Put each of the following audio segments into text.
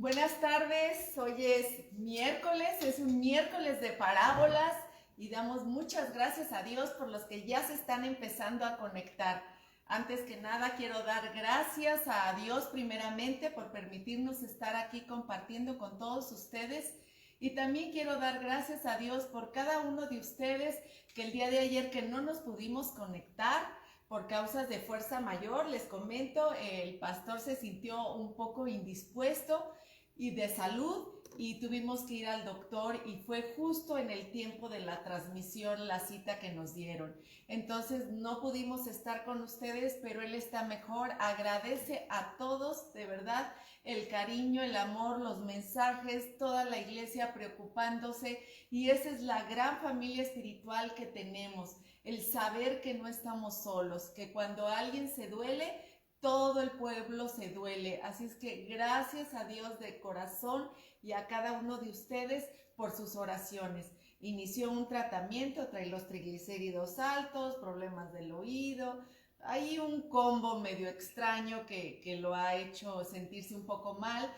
Buenas tardes, hoy es un miércoles de parábolas y damos muchas gracias a Dios por los que ya se están empezando a conectar. Antes que nada quiero dar gracias a Dios primeramente por permitirnos estar aquí compartiendo con todos ustedes y también quiero dar gracias a Dios por cada uno de ustedes que el día de ayer que no nos pudimos conectar por causas de fuerza mayor, les comento, el pastor se sintió un poco indispuesto y de salud y tuvimos que ir al doctor y fue justo en el tiempo de la transmisión la cita que nos dieron. Entonces no pudimos estar con ustedes, pero él está mejor. Agradece a todos, de verdad, el cariño, el amor, los mensajes, toda la iglesia preocupándose y esa es la gran familia espiritual que tenemos, el saber que no estamos solos, que cuando alguien se duele, todo el pueblo se duele. Así es que gracias a Dios de corazón y a cada uno de ustedes por sus oraciones. Inició un tratamiento, trae los triglicéridos altos, problemas del oído, hay un combo medio extraño que lo ha hecho sentirse un poco mal,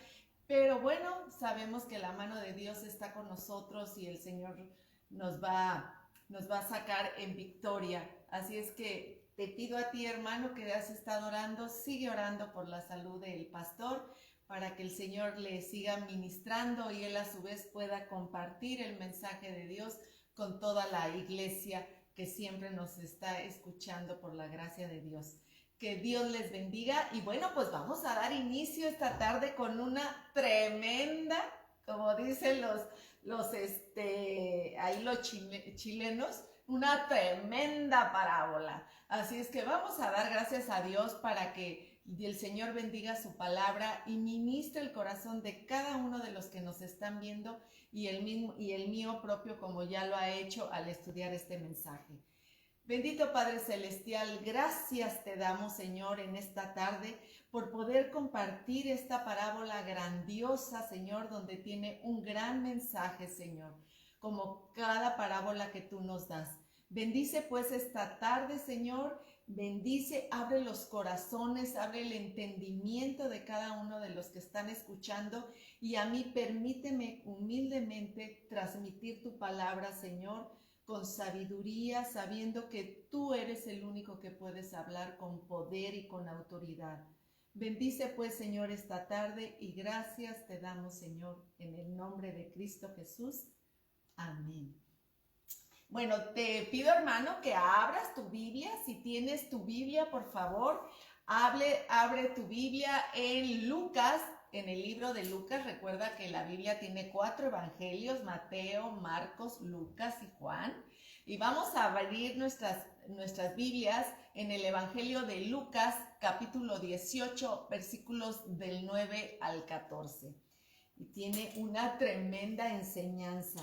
pero bueno, sabemos que la mano de Dios está con nosotros y el Señor nos va a sacar en victoria. Así es que te pido a ti, hermano, que has estado orando, sigue orando por la salud del pastor, para que el Señor le siga ministrando y él a su vez pueda compartir el mensaje de Dios con toda la iglesia que siempre nos está escuchando por la gracia de Dios. Que Dios les bendiga y bueno, pues vamos a dar inicio esta tarde con una tremenda, como dicen ahí los chilenos, una tremenda parábola. Así es que vamos a dar gracias a Dios para que el Señor bendiga su palabra y ministre el corazón de cada uno de los que nos están viendo y el mío propio, como ya lo ha hecho al estudiar este mensaje. Bendito Padre Celestial, gracias te damos, Señor, en esta tarde por poder compartir esta parábola grandiosa, Señor, donde tiene un gran mensaje, Señor, como cada parábola que tú nos das. Bendice pues esta tarde, Señor, bendice, abre los corazones, abre el entendimiento de cada uno de los que están escuchando y a mí permíteme humildemente transmitir tu palabra, Señor, con sabiduría, sabiendo que tú eres el único que puedes hablar con poder y con autoridad. Bendice pues, Señor, esta tarde y gracias te damos, Señor, en el nombre de Cristo Jesús. Amén. Bueno, te pido, hermano, que abras tu Biblia. Si tienes tu Biblia, por favor, abre tu Biblia en Lucas, en el libro de Lucas. Recuerda que la Biblia tiene 4 evangelios: Mateo, Marcos, Lucas y Juan. Y vamos a abrir nuestras Biblias en el evangelio de Lucas, capítulo 18, versículos del 9 al 14. Y tiene una tremenda enseñanza.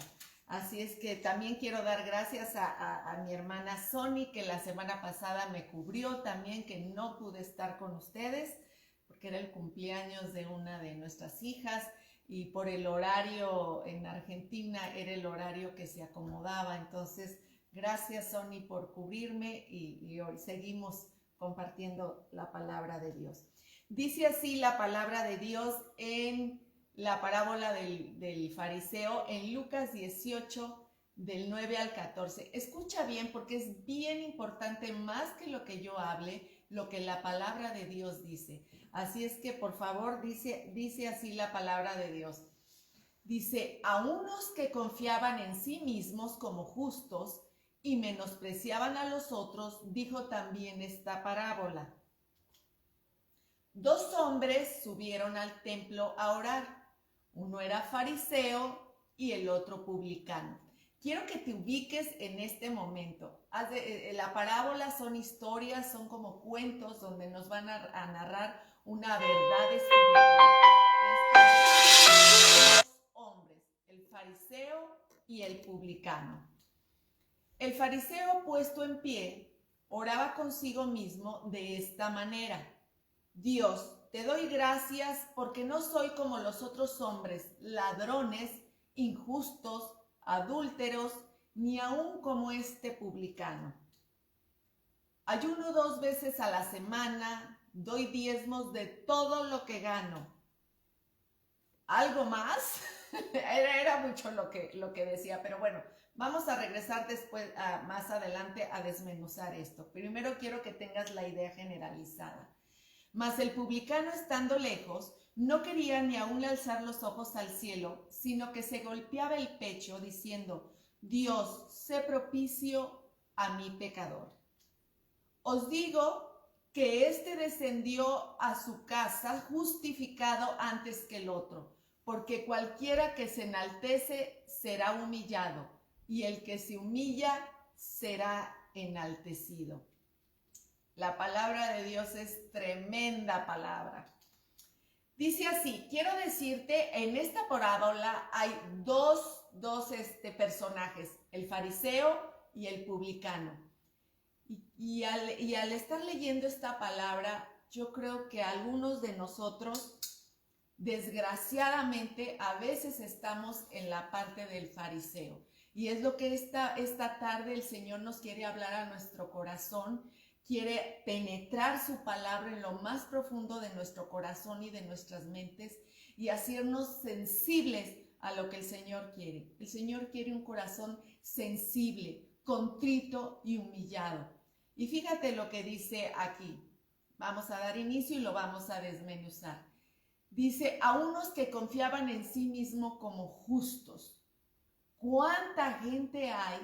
Así es que también quiero dar gracias a mi hermana Sony, que la semana pasada me cubrió también, que no pude estar con ustedes, porque era el cumpleaños de una de nuestras hijas, y por el horario en Argentina era el horario que se acomodaba. Entonces, gracias Sony por cubrirme y hoy seguimos compartiendo la palabra de Dios. Dice así la palabra de Dios en la parábola del fariseo en Lucas 18, del 9 al 14. Escucha bien porque es bien importante, más que lo que yo hable, lo que la palabra de Dios dice. Así es que por favor, dice así la palabra de Dios. Dice: a unos que confiaban en sí mismos como justos y menospreciaban a los otros, dijo también esta parábola. 2 hombres subieron al templo a orar. Uno era fariseo y el otro publicano. Quiero que te ubiques en este momento. La parábola son historias, son como cuentos donde nos van a narrar una verdad espiritual. Dos hombres, el fariseo y el publicano. El fariseo, puesto en pie, oraba consigo mismo de esta manera: Dios, te doy gracias porque no soy como los otros hombres, ladrones, injustos, adúlteros, ni aun como este publicano. Ayuno 2 veces a la semana, doy diezmos de todo lo que gano. algo más. Era mucho lo que decía, pero bueno, vamos a regresar después, más adelante, a desmenuzar esto. Primero quiero que tengas la idea generalizada. Mas el publicano, estando lejos, no quería ni aún alzar los ojos al cielo, sino que se golpeaba el pecho diciendo: Dios, sé propicio a mi pecador. Os digo que éste descendió a su casa justificado antes que el otro, porque cualquiera que se enaltece será humillado, y el que se humilla será enaltecido. La palabra de Dios es tremenda palabra. Dice así: quiero decirte, en esta parábola hay dos personajes, el fariseo y el publicano. Y al estar leyendo esta palabra, yo creo que algunos de nosotros, desgraciadamente, a veces estamos en la parte del fariseo. Y es lo que esta tarde el Señor nos quiere hablar a nuestro corazón. Quiere penetrar su palabra en lo más profundo de nuestro corazón y de nuestras mentes y hacernos sensibles a lo que el Señor quiere. El Señor quiere un corazón sensible, contrito y humillado. Y fíjate lo que dice aquí. Vamos a dar inicio y lo vamos a desmenuzar. Dice: a unos que confiaban en sí mismos como justos. ¿Cuánta gente hay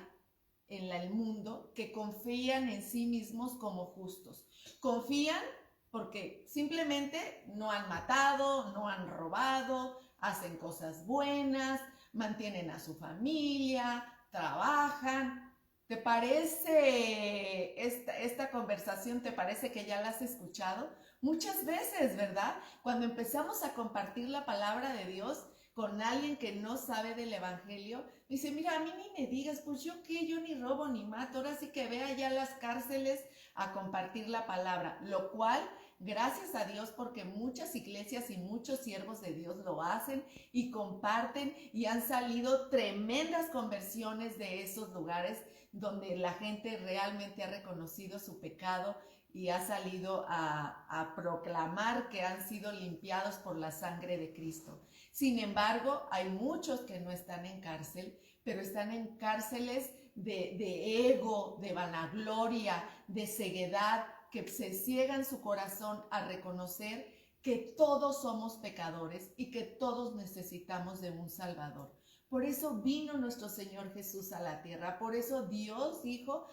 en el mundo que confían en sí mismos como justos? Confían porque simplemente no han matado, no han robado, hacen cosas buenas, mantienen a su familia, trabajan. ¿Te parece esta conversación, te parece que ya la has escuchado? Muchas veces, ¿verdad? Cuando empezamos a compartir la palabra de Dios con alguien que no sabe del evangelio, dice: mira, a mí ni me digas, pues yo qué, yo ni robo ni mato, ahora sí que ve allá a las cárceles a compartir la palabra, lo cual, gracias a Dios, porque muchas iglesias y muchos siervos de Dios lo hacen y comparten, y han salido tremendas conversiones de esos lugares donde la gente realmente ha reconocido su pecado y ha salido a proclamar que han sido limpiados por la sangre de Cristo. Sin embargo, hay muchos que no están en cárcel, pero están en cárceles de ego, de vanagloria, de ceguedad, que se ciegan su corazón a reconocer que todos somos pecadores y que todos necesitamos de un Salvador. Por eso vino nuestro Señor Jesús a la tierra. Por eso Dios dijo: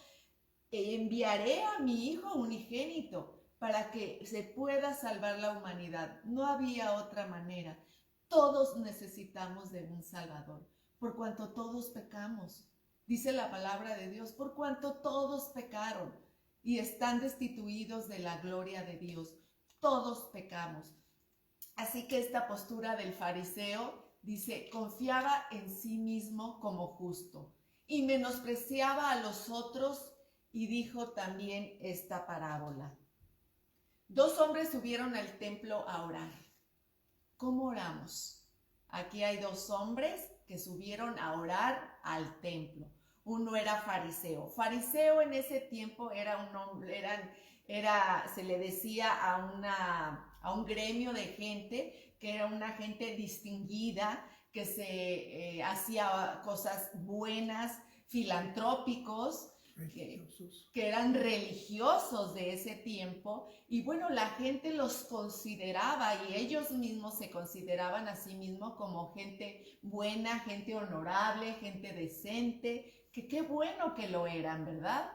enviaré a mi Hijo unigénito para que se pueda salvar la humanidad. No había otra manera. Todos necesitamos de un Salvador, por cuanto todos pecamos. Dice la palabra de Dios: por cuanto todos pecaron y están destituidos de la gloria de Dios. Todos pecamos. Así que esta postura del fariseo, dice, confiaba en sí mismo como justo y menospreciaba a los otros, y dijo también esta parábola. Dos hombres subieron al templo a orar. ¿Cómo oramos? Aquí hay dos hombres que subieron a orar al templo. Uno era fariseo. Fariseo en ese tiempo era un hombre, se le decía a un gremio de gente que era una gente distinguida, que se hacía cosas buenas, filantrópicos, que eran religiosos de ese tiempo, y bueno, la gente los consideraba, y ellos mismos se consideraban a sí mismos como gente buena, gente honorable, gente decente, que qué bueno que lo eran, ¿verdad?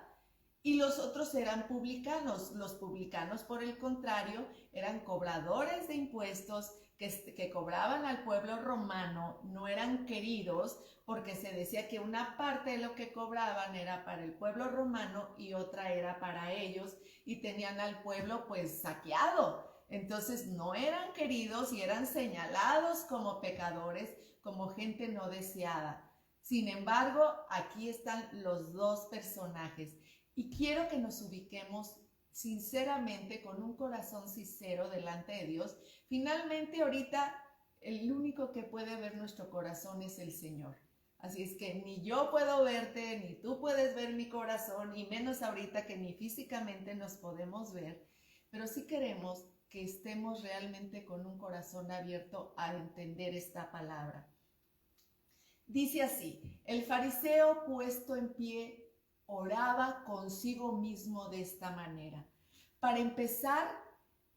Y los otros eran publicanos. Los publicanos, por el contrario, eran cobradores de impuestos que cobraban al pueblo romano, no eran queridos, porque se decía que una parte de lo que cobraban era para el pueblo romano y otra era para ellos, y tenían al pueblo pues saqueado. Entonces no eran queridos y eran señalados como pecadores, como gente no deseada. Sin embargo, aquí están los dos personajes. Y quiero que nos ubiquemos sinceramente, con un corazón sincero delante de Dios. Finalmente, ahorita, el único que puede ver nuestro corazón es el Señor. Así es que ni yo puedo verte, ni tú puedes ver mi corazón, y menos ahorita que ni físicamente nos podemos ver. Pero sí queremos que estemos realmente con un corazón abierto a entender esta palabra. Dice así: el fariseo puesto en pie oraba consigo mismo de esta manera. Para empezar,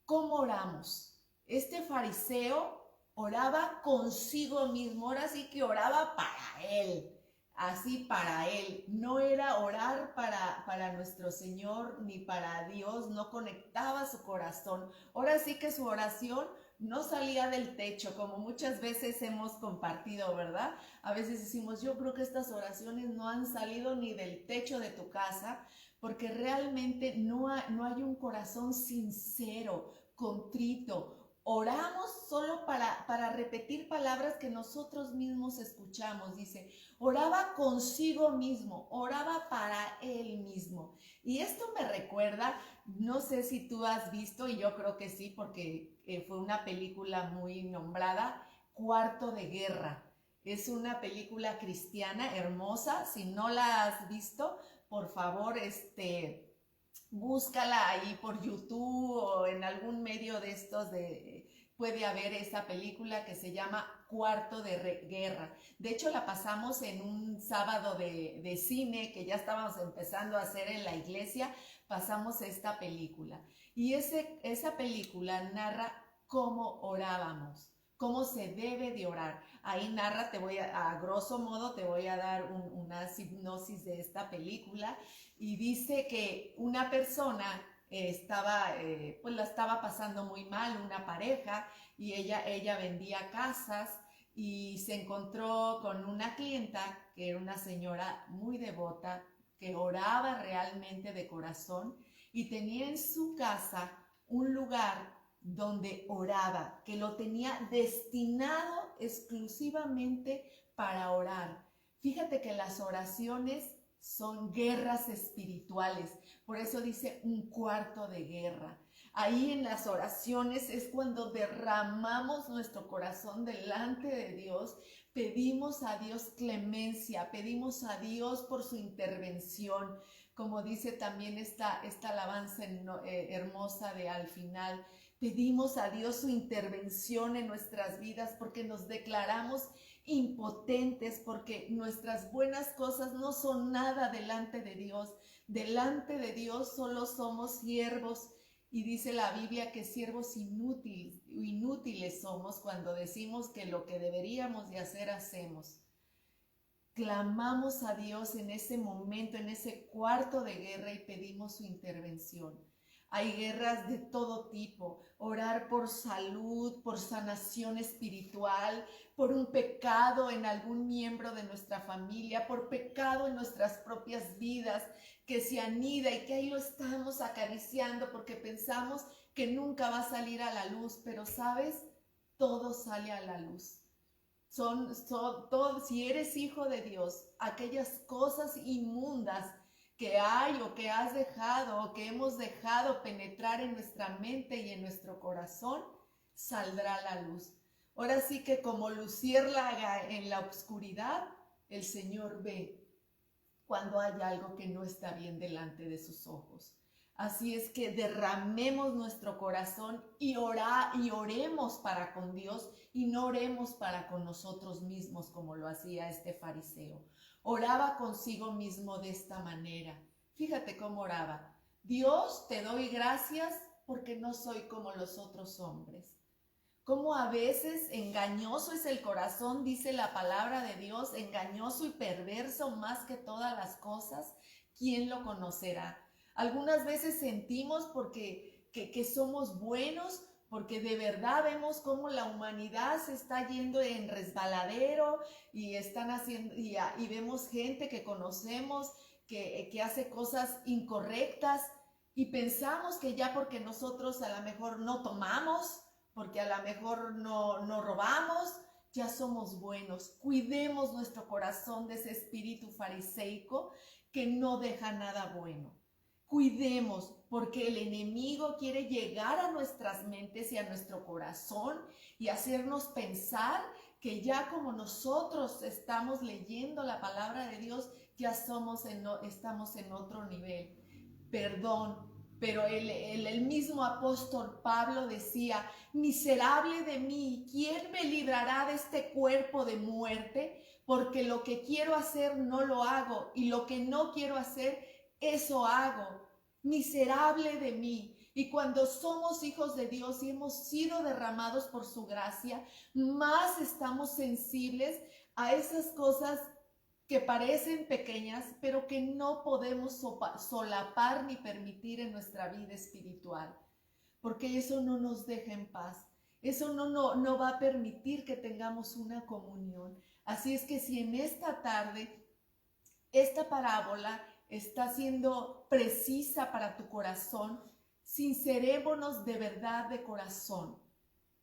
¿cómo oramos? Este fariseo oraba consigo mismo, ahora sí que oraba para él, así para él. No era orar para nuestro Señor ni para Dios, no conectaba su corazón. Ahora sí que su oración no salía del techo, como muchas veces hemos compartido, ¿verdad? A veces decimos, yo creo que estas oraciones no han salido ni del techo de tu casa, porque realmente no hay un corazón sincero, contrito. Oramos solo para repetir palabras que nosotros mismos escuchamos. Dice, oraba consigo mismo, oraba para él mismo. Y esto me recuerda, no sé si tú has visto, y yo creo que sí, porque fue una película muy nombrada, Cuarto de Guerra. Es una película cristiana hermosa. Si no la has visto, por favor, búscala ahí por YouTube o en algún medio de estos puede haber esa película que se llama Cuarto de Guerra. De hecho, la pasamos en un sábado de cine que ya estábamos empezando a hacer en la iglesia, pasamos esta película. Y esa película narra cómo orábamos, cómo se debe de orar. Ahí narra, a grosso modo, te voy a dar una hipnosis de esta película, y dice que una persona pues la estaba pasando muy mal, una pareja, y ella vendía casas y se encontró con una clienta que era una señora muy devota, que oraba realmente de corazón y tenía en su casa un lugar donde oraba, que lo tenía destinado exclusivamente para orar. Fíjate que las oraciones son guerras espirituales, por eso dice un cuarto de guerra. Ahí en las oraciones es cuando derramamos nuestro corazón delante de Dios, pedimos a Dios clemencia, pedimos a Dios por su intervención, como dice también esta alabanza hermosa de al final. Pedimos a Dios su intervención en nuestras vidas porque nos declaramos impotentes, porque nuestras buenas cosas no son nada delante de Dios. Delante de Dios solo somos siervos, y dice la Biblia que siervos inútiles somos cuando decimos que lo que deberíamos de hacer hacemos. Clamamos a Dios en ese momento, en ese cuarto de guerra, y pedimos su intervención. Hay guerras de todo tipo: orar por salud, por sanación espiritual, por un pecado en algún miembro de nuestra familia, por pecado en nuestras propias vidas que se anida y que ahí lo estamos acariciando porque pensamos que nunca va a salir a la luz, pero ¿sabes? Todo sale a la luz. Si eres hijo de Dios, aquellas cosas inmundas que hay o que has dejado o que hemos dejado penetrar en nuestra mente y en nuestro corazón, saldrá a la luz. Ahora sí que como luciérnaga en la oscuridad, el Señor ve cuando hay algo que no está bien delante de sus ojos. Así es que derramemos nuestro corazón y oremos para con Dios, y no oremos para con nosotros mismos como lo hacía este fariseo. Oraba consigo mismo de esta manera. Fíjate cómo oraba: Dios, te doy gracias porque no soy como los otros hombres. Cómo a veces engañoso es el corazón, dice la palabra de Dios, engañoso y perverso más que todas las cosas, ¿quién lo conocerá? Algunas veces sentimos que somos buenos, porque de verdad vemos cómo la humanidad se está yendo en resbaladero y están haciendo, y vemos gente que conocemos que hace cosas incorrectas, y pensamos que ya porque nosotros a lo mejor no tomamos, porque a lo mejor no robamos, ya somos buenos. Cuidemos nuestro corazón de ese espíritu fariseico que no deja nada bueno. Cuidemos, porque el enemigo quiere llegar a nuestras mentes y a nuestro corazón y hacernos pensar que ya como nosotros estamos leyendo la palabra de Dios, ya estamos estamos en otro nivel. Perdón, pero el mismo apóstol Pablo decía, miserable de mí, ¿quién me librará de este cuerpo de muerte? Porque lo que quiero hacer no lo hago, y lo que no quiero hacer, eso hago. Miserable de mí. Y cuando somos hijos de Dios y hemos sido derramados por su gracia, más estamos sensibles a esas cosas que parecen pequeñas, pero que no podemos solapar ni permitir en nuestra vida espiritual, porque eso no nos deja en paz. Eso no va a permitir que tengamos una comunión. Así es que si en esta tarde esta parábola está siendo precisa para tu corazón, sincerémonos de verdad de corazón.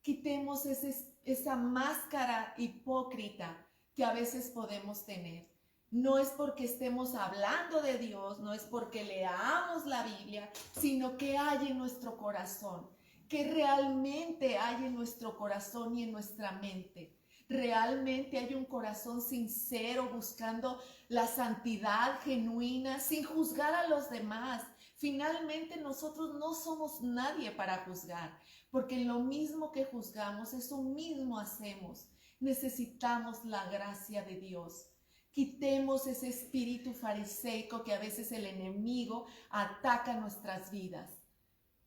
Quitemos esa máscara hipócrita que a veces podemos tener. No es porque estemos hablando de Dios, no es porque leamos la Biblia, sino que hay en nuestro corazón, que realmente hay en nuestro corazón y en nuestra mente. Realmente hay un corazón sincero buscando la santidad genuina, sin juzgar a los demás. Finalmente nosotros no somos nadie para juzgar, porque lo mismo que juzgamos, eso mismo hacemos. Necesitamos la gracia de Dios. Quitemos ese espíritu fariseico que a veces el enemigo ataca nuestras vidas.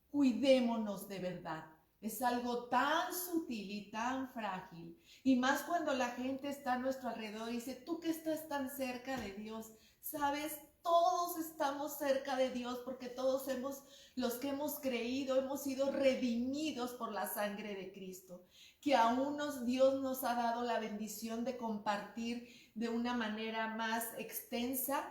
Cuidémonos de verdad. Es algo tan sutil y tan frágil. Y más cuando la gente está a nuestro alrededor y dice, tú que estás tan cerca de Dios, ¿sabes? Todos estamos cerca de Dios porque todos los que hemos creído, hemos sido redimidos por la sangre de Cristo. Que a unos Dios nos ha dado la bendición de compartir de una manera más extensa.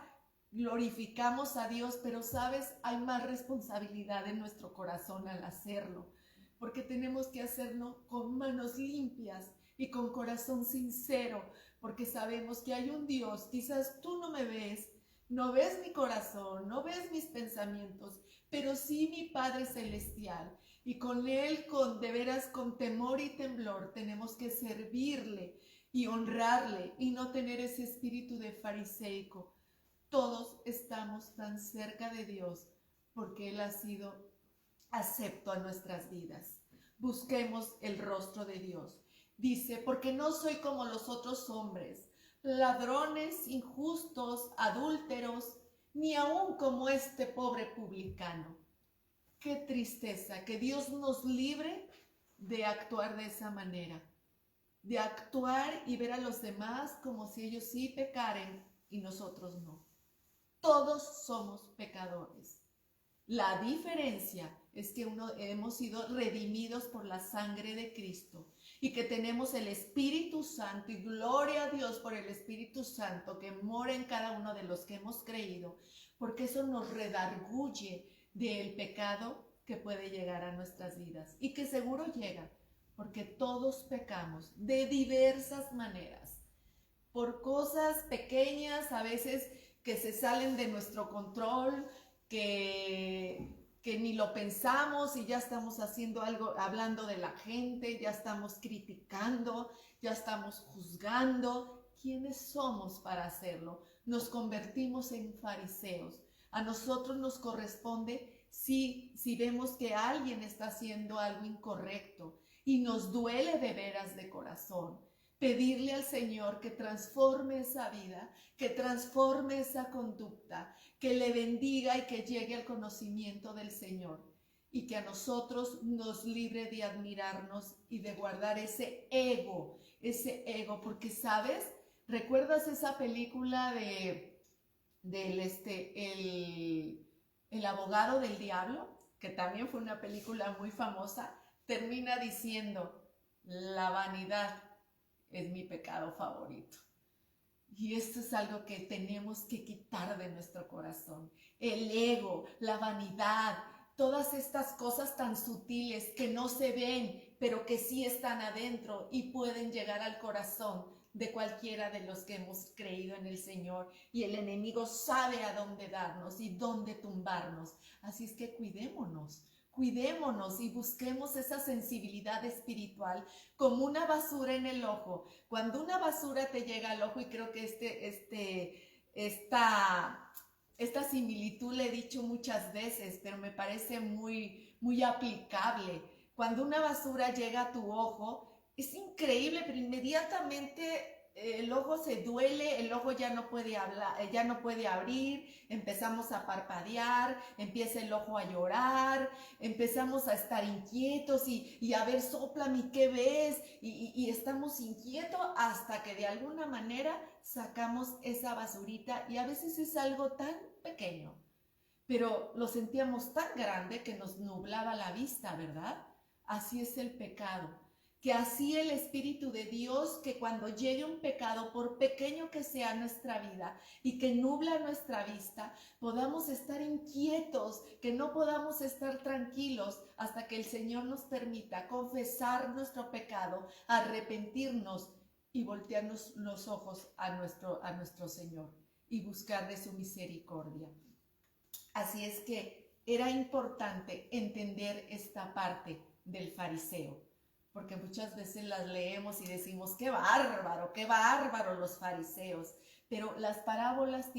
Glorificamos a Dios, pero sabes, hay más responsabilidad en nuestro corazón al hacerlo, porque tenemos que hacerlo con manos limpias y con corazón sincero, porque sabemos que hay un Dios. Quizás tú no me ves, no ves mi corazón, no ves mis pensamientos, pero sí mi Padre Celestial, y con Él, de veras, con temor y temblor, tenemos que servirle y honrarle y no tener ese espíritu de fariseico. Todos estamos tan cerca de Dios porque Él ha sido acepto a nuestras vidas. Busquemos el rostro de Dios. Dice, porque no soy como los otros hombres, ladrones, injustos, adúlteros, ni aun como este pobre publicano. Qué tristeza, que Dios nos libre de actuar de esa manera, de actuar y ver a los demás como si ellos sí pecaren y nosotros no. Todos somos pecadores. La diferencia es que hemos sido redimidos por la sangre de Cristo y que tenemos el Espíritu Santo, y gloria a Dios por el Espíritu Santo que mora en cada uno de los que hemos creído, porque eso nos redarguye del pecado que puede llegar a nuestras vidas y que seguro llega, porque todos pecamos de diversas maneras, por cosas pequeñas a veces que se salen de nuestro control, que ni lo pensamos y ya estamos haciendo algo, hablando de la gente, ya estamos criticando, ya estamos juzgando. ¿Quiénes somos para hacerlo? Nos convertimos en fariseos. A nosotros nos corresponde, si vemos que alguien está haciendo algo incorrecto y nos duele de veras de corazón, pedirle al Señor que transforme esa vida, que transforme esa conducta, que le bendiga y que llegue al conocimiento del Señor, y que a nosotros nos libre de admirarnos y de guardar ese ego, porque, ¿sabes? ¿Recuerdas esa película el abogado del diablo? Que también fue una película muy famosa. Termina diciendo, la vanidad es mi pecado favorito. Y esto es algo que tenemos que quitar de nuestro corazón. El ego, la vanidad, todas estas cosas tan sutiles que no se ven, pero que sí están adentro y pueden llegar al corazón de cualquiera de los que hemos creído en el Señor. Y el enemigo sabe a dónde darnos y dónde tumbarnos. Así es que cuidémonos. Cuidémonos y busquemos esa sensibilidad espiritual como una basura en el ojo. Cuando una basura te llega al ojo, y creo que esta esta similitud la he dicho muchas veces, pero me parece muy aplicable. Cuando una basura llega a tu ojo, es increíble, pero inmediatamente el ojo se duele, el ojo ya no puede hablar, ya no puede abrir, empezamos a parpadear, empieza el ojo a llorar, empezamos a estar inquietos y a ver, sóplame, ¿qué ves? Y estamos inquietos hasta que de alguna manera sacamos esa basurita y a veces es algo tan pequeño, pero lo sentíamos tan grande que nos nublaba la vista, ¿verdad? Así es el pecado. Que así el Espíritu de Dios, que cuando llegue un pecado, por pequeño que sea nuestra vida y que nubla nuestra vista, podamos estar inquietos, que no podamos estar tranquilos hasta que el Señor nos permita confesar nuestro pecado, arrepentirnos y voltearnos los ojos a nuestro Señor y buscar de su misericordia. Así es que era importante entender esta parte del fariseo, porque muchas veces las leemos y decimos, qué bárbaro los fariseos, pero las parábolas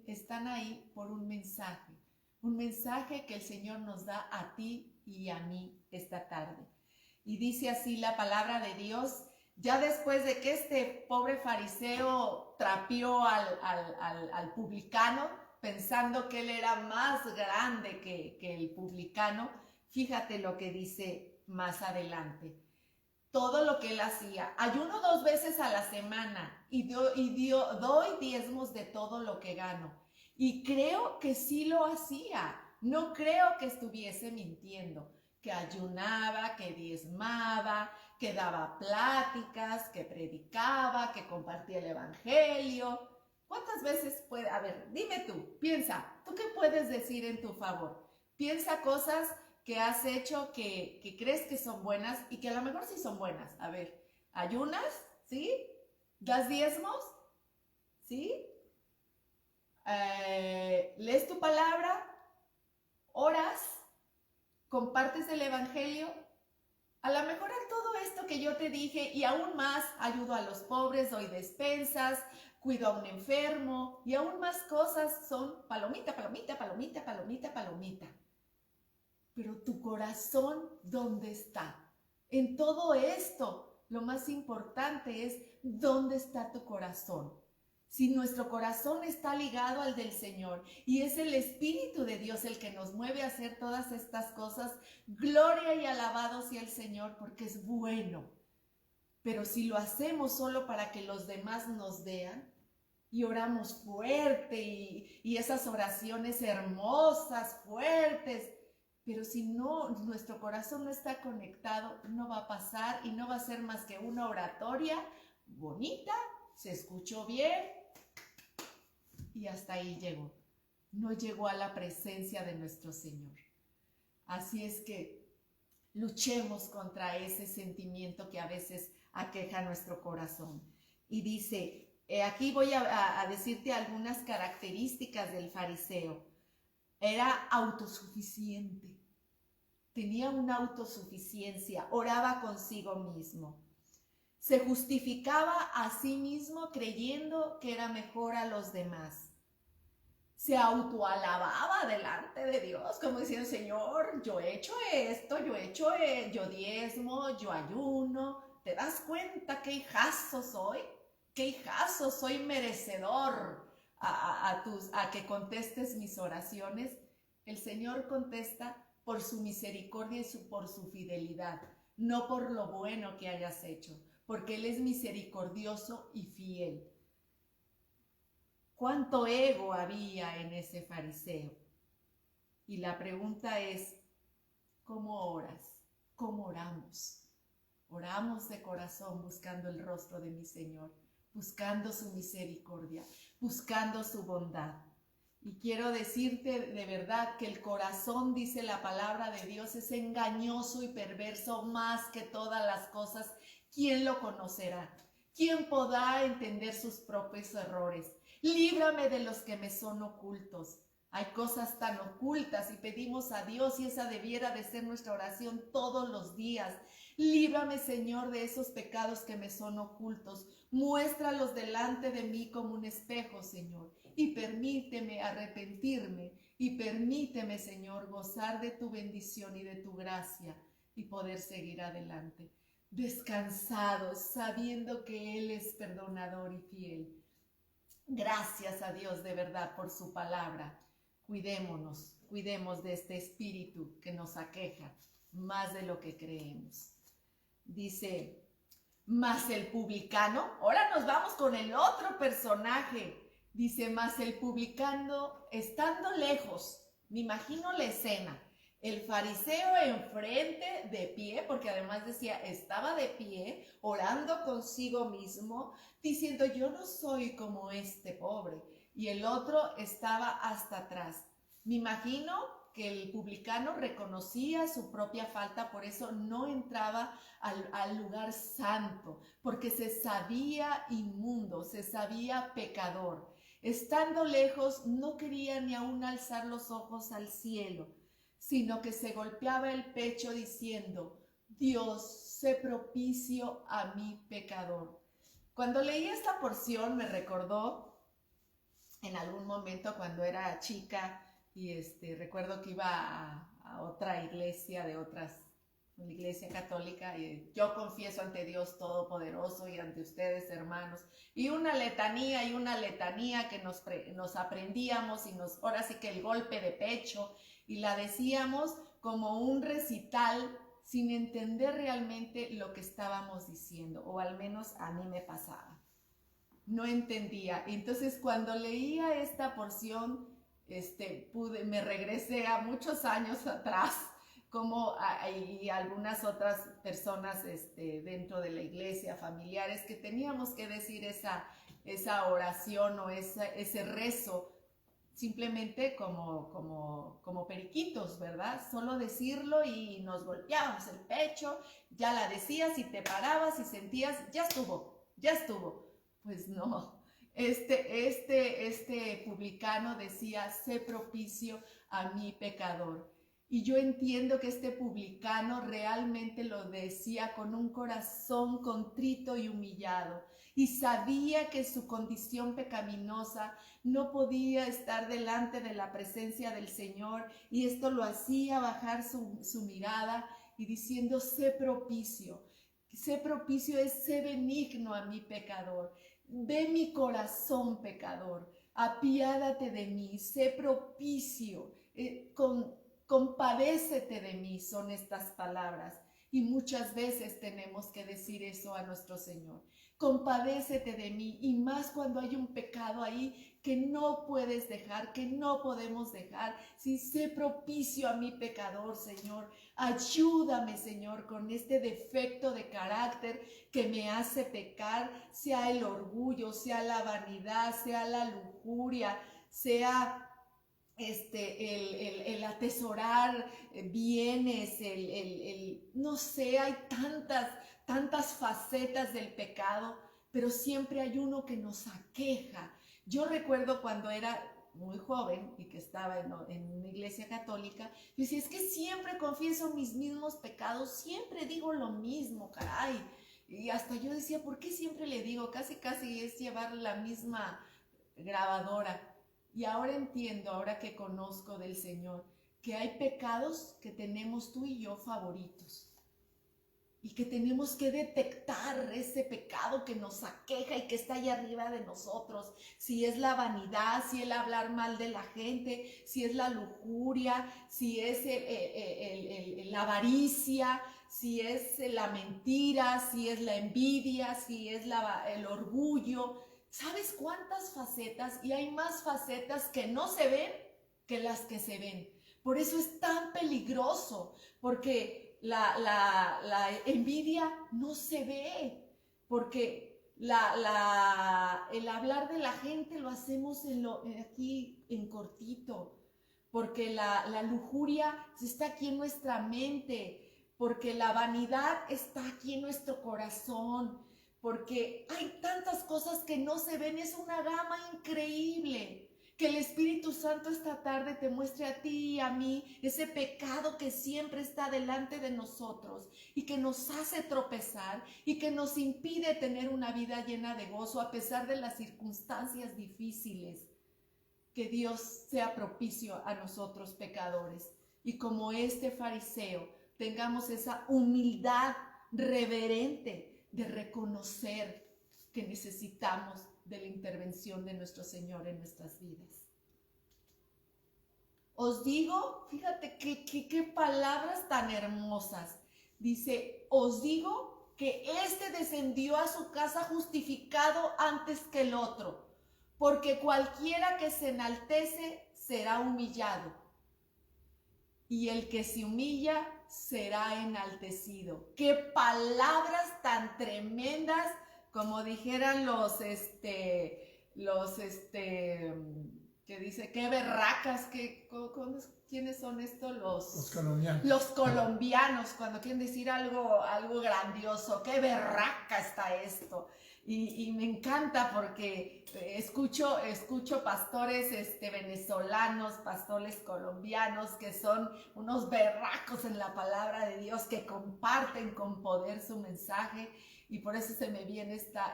están ahí por un mensaje que el Señor nos da a ti y a mí esta tarde. Y dice así la palabra de Dios, ya después de que este pobre fariseo trapió al publicano, pensando que él era más grande que el publicano, fíjate lo que dice más adelante. Todo lo que él hacía, ayuno 2 veces a la semana y doy diezmos de todo lo que gano. Y creo que sí lo hacía, no creo que estuviese mintiendo, que ayunaba, que diezmaba, que daba pláticas, que predicaba, que compartía el evangelio. ¿Cuántas veces puede? A ver, dime tú, piensa, ¿tú qué puedes decir en tu favor? Piensa cosas que has hecho que crees que son buenas y que a lo mejor sí son buenas. A ver, ¿ayunas? ¿Sí? ¿Das diezmos? ¿Sí? ¿Lees tu palabra? ¿Oras? ¿Compartes el evangelio? A lo mejor en todo esto que yo te dije y aún más, ayudo a los pobres, doy despensas, cuido a un enfermo y aún más cosas son palomita, palomita, palomita, palomita, palomita. Pero tu corazón, ¿dónde está? En todo esto, lo más importante es ¿dónde está tu corazón? Si nuestro corazón está ligado al del Señor y es el Espíritu de Dios el que nos mueve a hacer todas estas cosas, gloria y alabado sea el Señor porque es bueno. Pero si lo hacemos solo para que los demás nos vean y oramos fuerte y esas oraciones hermosas, fuertes, pero si no, nuestro corazón no está conectado, no va a pasar y no va a ser más que una oratoria bonita, se escuchó bien y hasta ahí llegó. No llegó a la presencia de nuestro Señor. Así es que luchemos contra ese sentimiento que a veces aqueja nuestro corazón. Y dice, aquí voy a decirte algunas características del fariseo. Era autosuficiente, tenía una autosuficiencia, oraba consigo mismo, se justificaba a sí mismo creyendo que era mejor a los demás, se autoalababa delante de Dios, como diciendo, Señor, yo he hecho esto, yo diezmo, yo ayuno, ¿te das cuenta qué hijazo soy? ¿Qué hijazo soy merecedor a que contestes mis oraciones? El Señor contesta por su misericordia y por su fidelidad, no por lo bueno que hayas hecho, porque Él es misericordioso y fiel. ¿Cuánto ego había en ese fariseo? Y la pregunta es, ¿cómo oras? ¿Cómo oramos? Oramos de corazón buscando el rostro de mi Señor, buscando su misericordia, buscando su bondad. Y quiero decirte de verdad que el corazón, dice la palabra de Dios, es engañoso y perverso más que todas las cosas. ¿Quién lo conocerá? ¿Quién podrá entender sus propios errores? Líbrame de los que me son ocultos. Hay cosas tan ocultas y pedimos a Dios, y esa debiera de ser nuestra oración todos los días. Líbrame, Señor, de esos pecados que me son ocultos. Muéstralos delante de mí como un espejo, Señor, y permíteme arrepentirme y permíteme, Señor, gozar de tu bendición y de tu gracia y poder seguir adelante, descansados, sabiendo que Él es perdonador y fiel. Gracias a Dios de verdad por su palabra. Cuidemos de este espíritu que nos aqueja más de lo que creemos. Dice, mas el publicano, ahora nos vamos con el otro personaje. Dice, mas el publicano, estando lejos, me imagino la escena, el fariseo enfrente de pie, porque además decía, estaba de pie, orando consigo mismo, diciendo, yo no soy como este pobre. Y el otro estaba hasta atrás. Me imagino que el publicano reconocía su propia falta, por eso no entraba al lugar santo, porque se sabía inmundo, se sabía pecador. Estando lejos, no quería ni aún alzar los ojos al cielo, sino que se golpeaba el pecho diciendo, Dios, sé propicio a mi pecador. Cuando leí esta porción me recordó en algún momento cuando era chica y recuerdo que iba a otra iglesia una iglesia católica, y yo confieso ante Dios Todopoderoso y ante ustedes, hermanos, y una letanía que nos aprendíamos y ahora sí que el golpe de pecho, y la decíamos como un recital sin entender realmente lo que estábamos diciendo, o al menos a mí me pasaba. No entendía. Entonces cuando leía esta porción, me regresé a muchos años atrás, como y algunas otras personas dentro de la iglesia, familiares, que teníamos que decir esa oración o ese rezo, simplemente como periquitos, ¿verdad? Solo decirlo y nos golpeábamos el pecho, ya la decías y te parabas y sentías, ya estuvo. Pues no, este publicano decía, sé propicio a mi pecador. Y yo entiendo que este publicano realmente lo decía con un corazón contrito y humillado, y sabía que su condición pecaminosa no podía estar delante de la presencia del Señor, y esto lo hacía bajar su mirada y diciendo, sé propicio es sé benigno a mi pecador. Ve mi corazón pecador, apiádate de mí, sé propicio, compadécete de mí, son estas palabras. Y muchas veces tenemos que decir eso a nuestro Señor. Compadécete de mí, y más cuando hay un pecado ahí que no puedes dejar, que no podemos dejar. Si sé propicio a mi pecador, Señor, ayúdame, Señor, con este defecto de carácter que me hace pecar, sea el orgullo, sea la vanidad, sea la lujuria, sea el atesorar bienes, no sé, hay tantas facetas del pecado, pero siempre hay uno que nos aqueja. Yo recuerdo cuando era muy joven y que estaba en una iglesia católica, yo decía, es que siempre confieso mis mismos pecados, siempre digo lo mismo, caray. Y hasta yo decía, ¿por qué siempre le digo? Casi es llevar la misma grabadora. Y ahora entiendo, ahora que conozco del Señor, que hay pecados que tenemos tú y yo favoritos. Y que tenemos que detectar ese pecado que nos aqueja y que está ahí arriba de nosotros. Si es la vanidad, si es el hablar mal de la gente, si es la lujuria, si es la avaricia, si es la mentira, si es la envidia, si es el orgullo. ¿Sabes cuántas facetas? Y hay más facetas que no se ven que las que se ven. Por eso es tan peligroso, porque la envidia no se ve, porque el hablar de la gente lo hacemos aquí en cortito, porque la lujuria está aquí en nuestra mente, porque la vanidad está aquí en nuestro corazón, porque hay tantas cosas que no se ven, es una gama increíble. Que el Espíritu Santo esta tarde te muestre a ti y a mí ese pecado que siempre está delante de nosotros y que nos hace tropezar y que nos impide tener una vida llena de gozo a pesar de las circunstancias difíciles. Que Dios sea propicio a nosotros pecadores y como este fariseo tengamos esa humildad reverente de reconocer que necesitamos de la intervención de nuestro Señor en nuestras vidas. Os digo, fíjate qué palabras tan hermosas. Dice, os digo que este descendió a su casa justificado antes que el otro, porque cualquiera que se enaltece será humillado, y el que se humilla será enaltecido. Qué palabras tan tremendas, como dijeran que dice, qué berracas, ¿quiénes son estos? Los colombianos. Los colombianos, cuando quieren decir algo grandioso, qué berraca está esto. Y me encanta porque escucho pastores venezolanos, pastores colombianos que son unos berracos en la palabra de Dios, que comparten con poder su mensaje, y por eso se me viene esta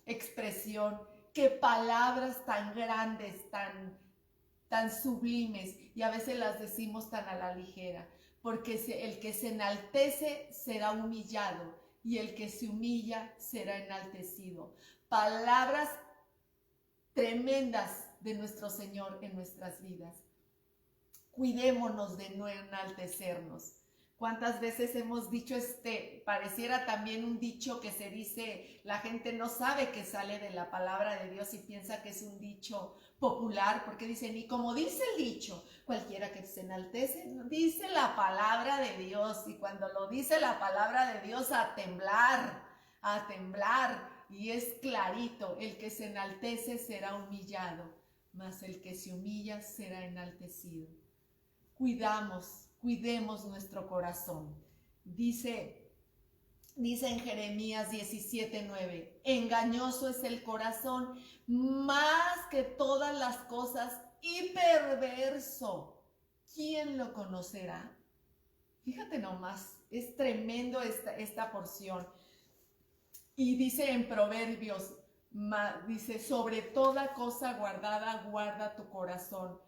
expresión. Qué palabras tan grandes, tan sublimes, y a veces las decimos tan a la ligera, porque el que se enaltece será humillado y el que se humilla será enaltecido. Palabras tremendas de nuestro Señor en nuestras vidas. Cuidémonos de no enaltecernos. ¿Cuántas veces hemos dicho pareciera también un dicho que se dice, la gente no sabe que sale de la palabra de Dios y piensa que es un dicho popular, porque dicen, y como dice el dicho, cualquiera que se enaltece, dice la palabra de Dios, y cuando lo dice la palabra de Dios, a temblar, y es clarito, el que se enaltece será humillado, mas el que se humilla será enaltecido. Cuidemos nuestro corazón. Dice en Jeremías 17:9, engañoso es el corazón más que todas las cosas y perverso. ¿Quién lo conocerá? Fíjate nomás, es tremendo esta porción. Y dice en Proverbios, dice, sobre toda cosa guardada, guarda tu corazón,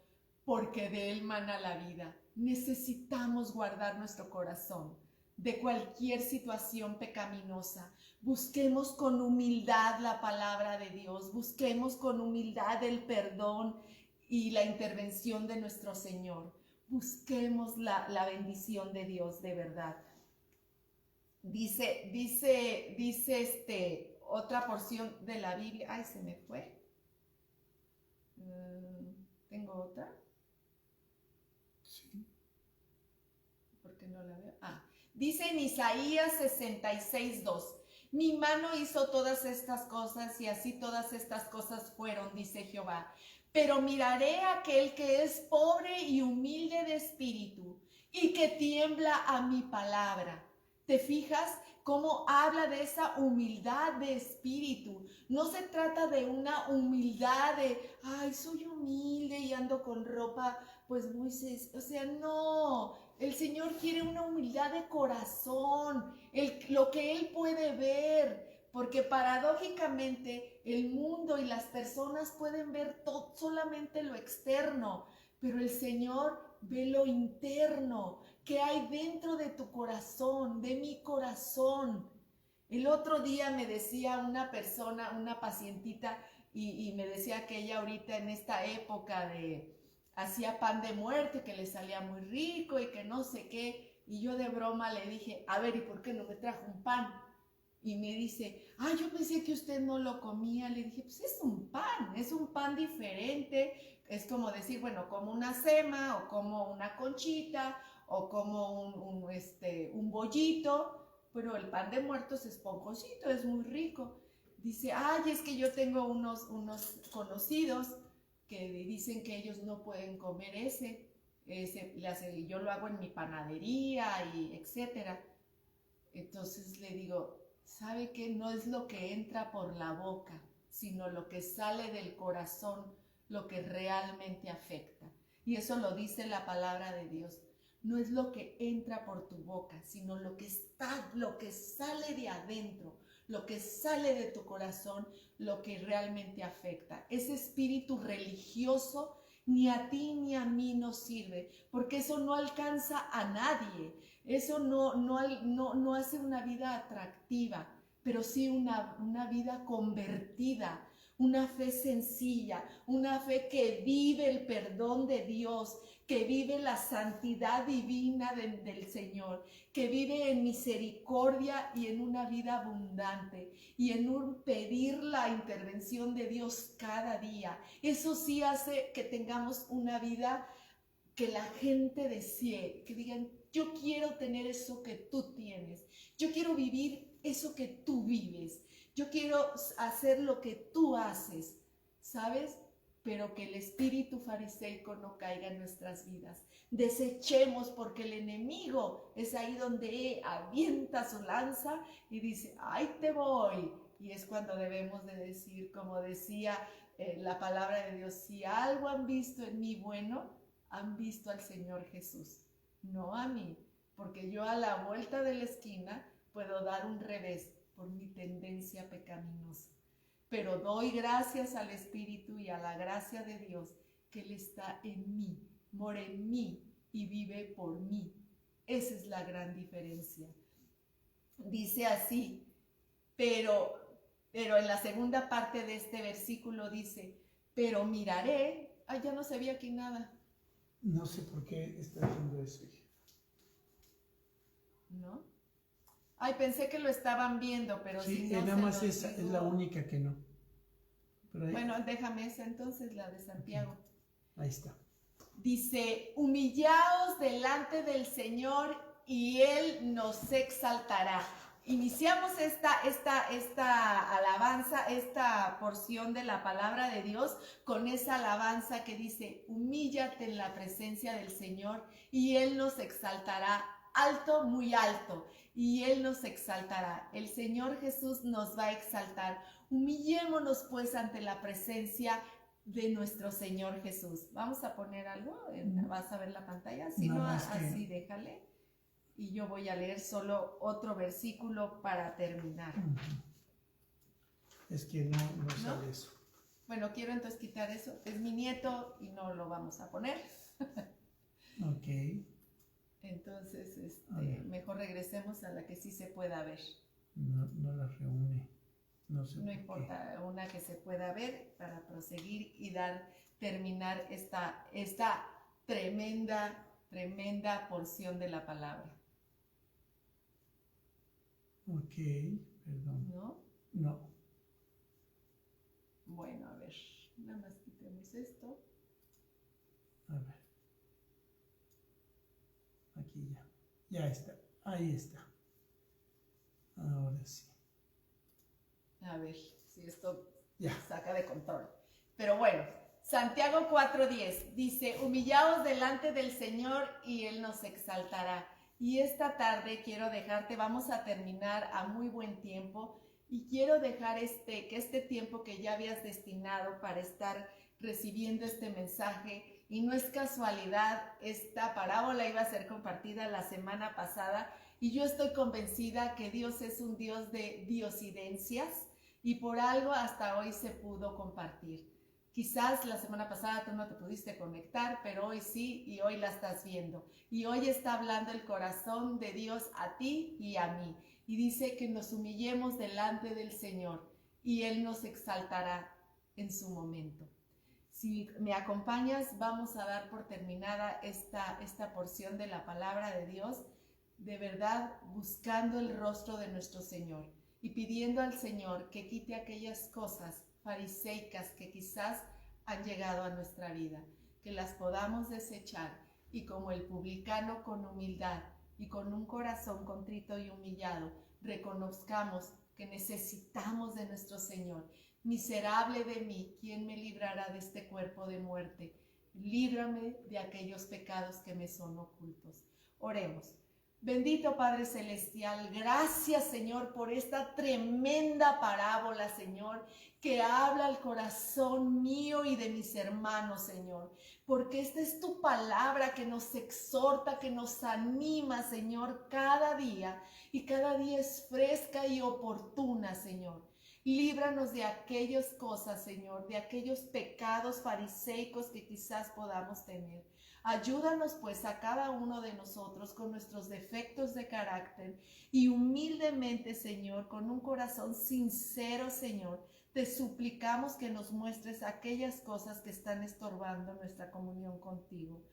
porque de él mana la vida. Necesitamos guardar nuestro corazón de cualquier situación pecaminosa. Busquemos con humildad la palabra de Dios, busquemos con humildad el perdón y la intervención de nuestro Señor. Busquemos la bendición de Dios de verdad. Dice otra porción de la Biblia. Ay, se me fue. ¿Tengo otra? Sí. ¿Por qué no la veo? Dice en Isaías 66:2, mi mano hizo todas estas cosas y así todas estas cosas fueron, dice Jehová. Pero miraré a aquel que es pobre y humilde de espíritu y que tiembla a mi palabra. ¿Te fijas cómo habla de esa humildad de espíritu? No se trata de una humildad de, ay, soy humilde y ando con ropa, pues muy, o sea, no. El Señor quiere una humildad de corazón, lo que Él puede ver, porque paradójicamente el mundo y las personas pueden ver solamente lo externo, pero el Señor ve lo interno, que hay dentro de tu corazón, de mi corazón. El otro día me decía una persona, una pacientita, y me decía que ella ahorita en esta época hacía pan de muerte, que le salía muy rico y que no sé qué, y yo de broma le dije, a ver, ¿y por qué no me trajo un pan? Y me dice, yo pensé que usted no lo comía. Le dije, pues es un pan diferente, es como decir, bueno, como una sema, o como una conchita, o como un bollito, pero el pan de muerto es esponjosito, es muy rico. Dice, es que yo tengo unos conocidos que dicen que ellos no pueden comer ese yo lo hago en mi panadería y etcétera. Entonces le digo, ¿sabe qué? No es lo que entra por la boca, sino lo que sale del corazón, lo que realmente afecta. Y eso lo dice la palabra de Dios. No es lo que entra por tu boca, sino lo que sale de adentro, lo que sale de tu corazón, lo que realmente afecta. Ese espíritu religioso ni a ti ni a mí nos sirve, porque eso no alcanza a nadie. Eso no hace una vida atractiva, pero sí una vida convertida, una fe sencilla, una fe que vive el perdón de Dios, que vive la santidad divina del Señor, que vive en misericordia y en una vida abundante y en un pedir la intervención de Dios cada día. Eso sí hace que tengamos una vida que la gente desee, que digan, yo quiero tener eso que tú tienes, yo quiero vivir eso que tú vives, yo quiero hacer lo que tú haces, ¿sabes? Pero que el espíritu fariseico no caiga en nuestras vidas. Desechemos, porque el enemigo es ahí donde avienta su lanza y dice, ¡ay, te voy! Y es cuando debemos de decir, como decía la palabra de Dios, si algo han visto en mí bueno, han visto al Señor Jesús, no a mí, porque yo a la vuelta de la esquina puedo dar un revés por mi tendencia pecaminosa. Pero doy gracias al Espíritu y a la gracia de Dios, que Él está en mí, mora en mí y vive por mí. Esa es la gran diferencia. Dice así, pero en la segunda parte de este versículo dice, pero miraré, ya no se ve aquí nada. No sé por qué está haciendo eso. ¿No? Ay, pensé que lo estaban viendo, pero sí, si no, nada más esa es la única que no. Pero ahí, bueno, déjame esa entonces, la de Santiago. Ahí está. Dice, humillaos delante del Señor y Él nos exaltará. Iniciamos esta alabanza, esta porción de la palabra de Dios con esa alabanza que dice, humíllate en la presencia del Señor y Él nos exaltará alto, muy alto, y Él nos exaltará. El Señor Jesús nos va a exaltar. Humillémonos pues ante la presencia de nuestro Señor Jesús. Vamos a poner algo, vas a ver la pantalla, si no, así déjale. Y yo voy a leer solo otro versículo para terminar. Es que no sale eso. Bueno, quiero entonces quitar eso. Es mi nieto y no lo vamos a poner. Ok. Entonces, mejor regresemos a la que sí se pueda ver. No la reúne. No sé. No importa, una que se pueda ver para proseguir y terminar esta tremenda porción de la palabra. Ok, perdón. ¿No? No. Bueno, a ver, nada más quitemos esto. A ver. Aquí ya. Ya está. Ahí está. Ahora sí. A ver si esto ya saca de control. Pero bueno, Santiago 4:10 dice, humillaos delante del Señor y Él nos exaltará. Y esta tarde quiero dejarte, vamos a terminar a muy buen tiempo y quiero dejar que este tiempo que ya habías destinado para estar recibiendo este mensaje, y no es casualidad, esta parábola iba a ser compartida la semana pasada y yo estoy convencida que Dios es un Dios de diosidencias y por algo hasta hoy se pudo compartir. Quizás la semana pasada tú no te pudiste conectar, pero hoy sí, y hoy la estás viendo. Y hoy está hablando el corazón de Dios a ti y a mí. Y dice que nos humillemos delante del Señor y Él nos exaltará en su momento. Si me acompañas, vamos a dar por terminada esta porción de la palabra de Dios, de verdad buscando el rostro de nuestro Señor y pidiendo al Señor que quite aquellas cosas fariseicas que quizás han llegado a nuestra vida, que las podamos desechar y como el publicano con humildad y con un corazón contrito y humillado, reconozcamos que necesitamos de nuestro Señor. Miserable de mí, ¿quién me librará de este cuerpo de muerte? Líbrame de aquellos pecados que me son ocultos. Oremos. Bendito Padre Celestial, gracias Señor por esta tremenda parábola, Señor, que habla al corazón mío y de mis hermanos, Señor, porque esta es tu palabra que nos exhorta, que nos anima, Señor, cada día, y cada día es fresca y oportuna, Señor. Líbranos de aquellas cosas, Señor, de aquellos pecados fariseicos que quizás podamos tener. Ayúdanos pues a cada uno de nosotros con nuestros defectos de carácter y humildemente, Señor, con un corazón sincero, Señor, te suplicamos que nos muestres aquellas cosas que están estorbando nuestra comunión contigo.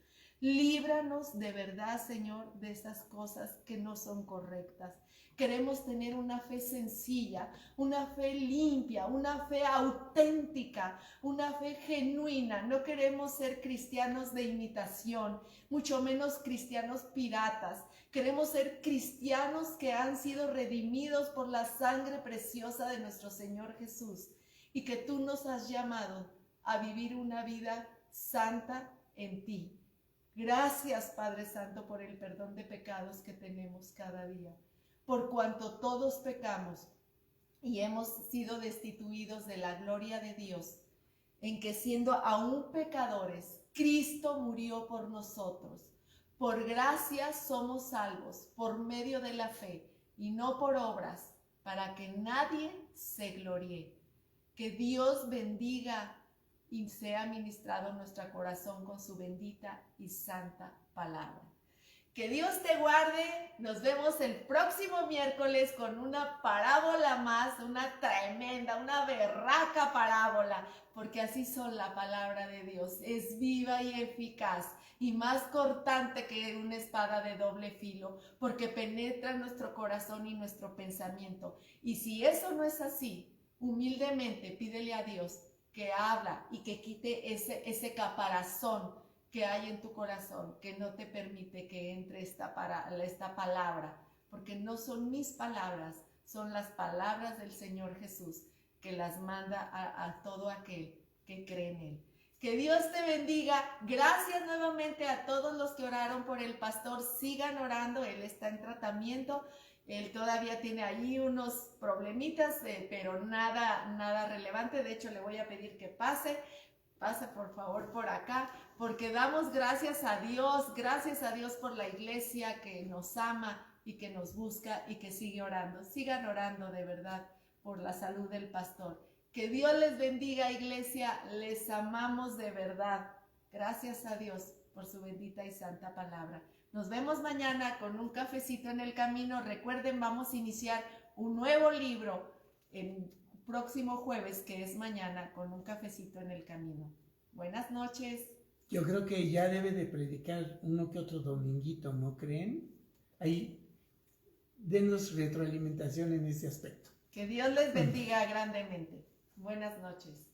Líbranos de verdad, Señor, de esas cosas que no son correctas. Queremos tener una fe sencilla, una fe limpia, una fe auténtica, una fe genuina. No queremos ser cristianos de imitación, mucho menos cristianos piratas. Queremos ser cristianos que han sido redimidos por la sangre preciosa de nuestro Señor Jesús y que tú nos has llamado a vivir una vida santa en ti. Gracias, Padre Santo, por el perdón de pecados que tenemos cada día. Por cuanto todos pecamos y hemos sido destituidos de la gloria de Dios, en que siendo aún pecadores, Cristo murió por nosotros. Por gracia somos salvos, por medio de la fe, y no por obras, para que nadie se gloríe. Que Dios bendiga y sea ministrado en nuestro corazón con su bendita y santa palabra. Que Dios te guarde. Nos vemos el próximo miércoles con una parábola más, una tremenda, una berraca parábola, porque así son la palabra de Dios. Es viva y eficaz y más cortante que una espada de doble filo, porque penetra nuestro corazón y nuestro pensamiento. Y si eso no es así, humildemente pídele a Dios que habla y que quite ese caparazón que hay en tu corazón, que no te permite que entre esta palabra, porque no son mis palabras, son las palabras del Señor Jesús, que las manda a todo aquel que cree en Él. Que Dios te bendiga. Gracias nuevamente a todos los que oraron por el pastor. Sigan orando, él está en tratamiento. Él todavía tiene ahí unos problemitas, pero nada relevante. De hecho, le voy a pedir que pase por favor por acá, porque damos gracias a Dios por la iglesia que nos ama y que nos busca y que sigue orando. Sigan orando de verdad por la salud del pastor. Que Dios les bendiga, iglesia, les amamos de verdad. Gracias a Dios por su bendita y santa palabra. Nos vemos mañana con un cafecito en el camino. Recuerden, vamos a iniciar un nuevo libro el próximo jueves, que es mañana, con un cafecito en el camino. Buenas noches. Yo creo que ya debe de predicar uno que otro dominguito, ¿no creen? Ahí, denos retroalimentación en ese aspecto. Que Dios les bendiga grandemente. Buenas noches.